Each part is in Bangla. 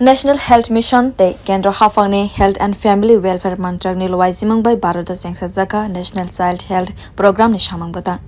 National Health Mission te Kendra hapang Health and Family Welfare mantrak ni luajimung by Bharat songsa jaka National Child Health Program ni samang bata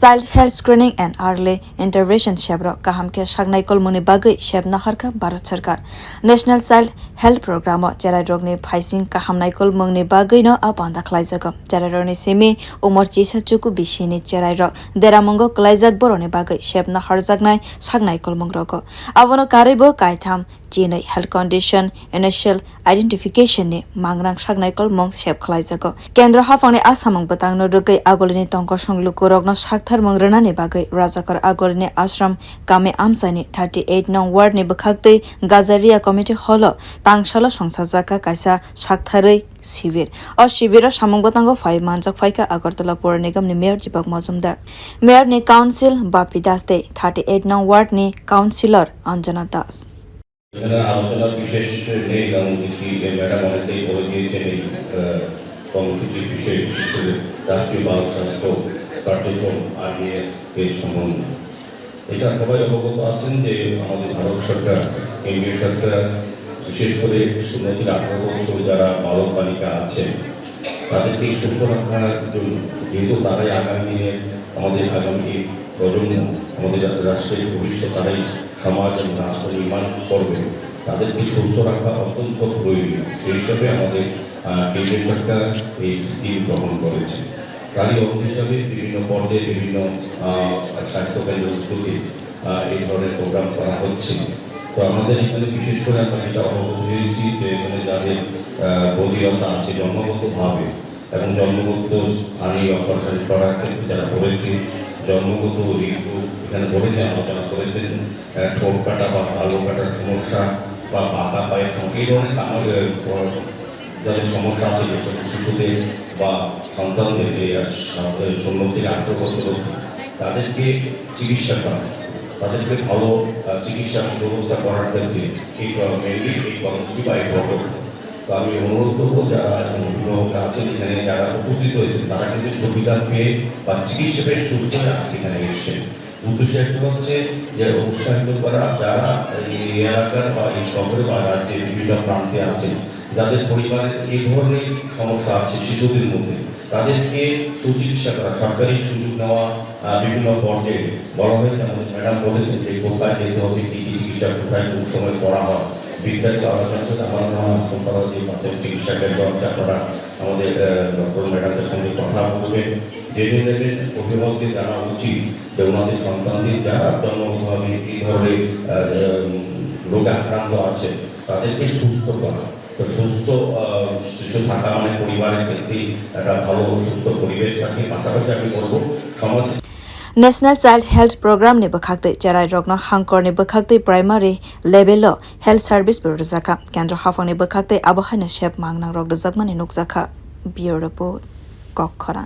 Child Health Screening and Early Intervention shebro kaham ke sagnai kolmuni bagai sheb naharka Bharat Sarkar National Child Health Program o cherai rog ni phaising kaham nai kolmung ni bagai no apanda khlaijak cherai rog ni semi umor chisa chuku bishi ni cherai rog deramongo klaijak boro ni bagai sheb nahar jagnai sagnai kolmung rog abono karibo kaitham Chinai health condition initial identification ni mangrang sagnai kolmong shep khlaijago kendra hapang ni asamang batang no rwgui aguli ni tangko songluk rogno sakthar mangrana ni bagai rajakhor aguli ni ashram kame amchai ni 38 no.ward ni bwkhak gazaria committee holo tang salo songsa jaka kaisa saktharei shibir o shibiro samang batango phai manjak phai ka agartala pura nigam ni mayor Dipak majumdar mayor ni council Bapi das 38 no.ward ni councilor anjana das এখানে আলোচনার বিশেষ নেই কারণ কিছু ম্যাডাম অনেকেই বলে দিয়েছেন এই কর্মসূচির বিষয়ে বিশেষ করে রাষ্ট্রীয় বাল স্বাস্থ্য কার্যক্রম RBS এর সম্বন্ধে এটা সবাই অবগত আছেন যে আমাদের ভারত সরকার কেন্দ্রীয় সরকার বিশেষ করে 18 বছর যারা বালক বালিকা আছেন তাদেরকে সুস্থ রাখার জন্য যেহেতু তারাই আগামী দিনে আমাদের আগামী প্রজন্ম আমাদের রাষ্ট্রের ভবিষ্যৎ তারাই সমাজ এবং রাষ্ট্র নির্মাণ করবে তাদেরকে সুস্থ রাখা অত্যন্ত প্রয়োজনীয় সেই হিসাবে আমাদের কেন্দ্রীয় সরকার এই স্কিম গ্রহণ করেছে তারই অংশ হিসাবে বিভিন্ন পর্যায়ে বিভিন্ন স্বাস্থ্যকেন্দ্রগুলোকে এই ধরনের প্রোগ্রাম করা হচ্ছে তো আমাদের এখানে বিশেষ করে আমরা যেটা অবগত হয়েছি যে এখানে যাদের বধিরতা আছে জন্মগতভাবে এবং জন্মগত স্থানীয় অপারেশন করার ক্ষেত্রে যারা পড়েছে জন্মগত ঋতু এখানে বলেছে আলোচনা করেছেন ঠোঁট কাটা বা আলো কাটার সমস্যা বা পাতা পায়ের সমস্যা এই ধরনের যাদের সমস্যা আছে যেসব শিশুদের বা সন্তানদের 16 থেকে 18 বছর তাদেরকে চিকিৎসা করা তাদেরকে ভালো চিকিৎসা ব্যবস্থা করার ক্ষেত্রে এই কর্মসূচি বা এই প্রকল্প তো আমি অনুরোধ করবো যারা অভিভাবক আছেন এখানে যারা উপস্থিত হয়েছেন তারা কিন্তু সুবিধা পেয়ে বা চিকিৎসা পেয়ে সুস্থ হয়ে এখানে এসছেন উদ্দেশ্য একটা হচ্ছে যে উৎসাহিত করা যারা এই এলাকার বা এই শহরে বা রাজ্যের বিভিন্ন প্রান্তে আছেন যাদের পরিবারের এই ধরনের সমস্যা আছে শিশুদের মধ্যে তাদেরকে সুচিকিৎসা করা সরকারি সুযোগ নেওয়া বিভিন্ন পর্যায়ে বলা হয়েছে আমাদের ম্যাডাম বলেছেন যে কোথায় যেতে হবে কি চিকিৎসা কোথায় কোন সময় করা হয় বিস্তারিত আলোচনা করে আমার সম্পাদক যে প্রাথমিক চিকিৎসা কেন্দ্র আছে আপনারা আমাদের ডক্টর ম্যাডামদের সঙ্গে কথা বলবেন জেনে নেবেন অভিভাবকদের জানা উচিত যে ওনাদের সন্তানদের যারা জন্মগতভাবে এই ধরনের রোগে আক্রান্ত আছে তাদেরকে সুস্থ করা তো সুস্থ শিশু থাকা মানে পরিবারের ক্ষেত্রে একটা ভালো সুস্থ পরিবেশ থাকে পাশাপাশি আমি বলবো সমাজ National Child Health Program ni bwkhak cherai rogno hangkor ni bwkhak primary level lo health service bureau jaka kendra hapang ni bwkhak abohai na shep mangnang rog jakmani nukjaka bureau report kokhora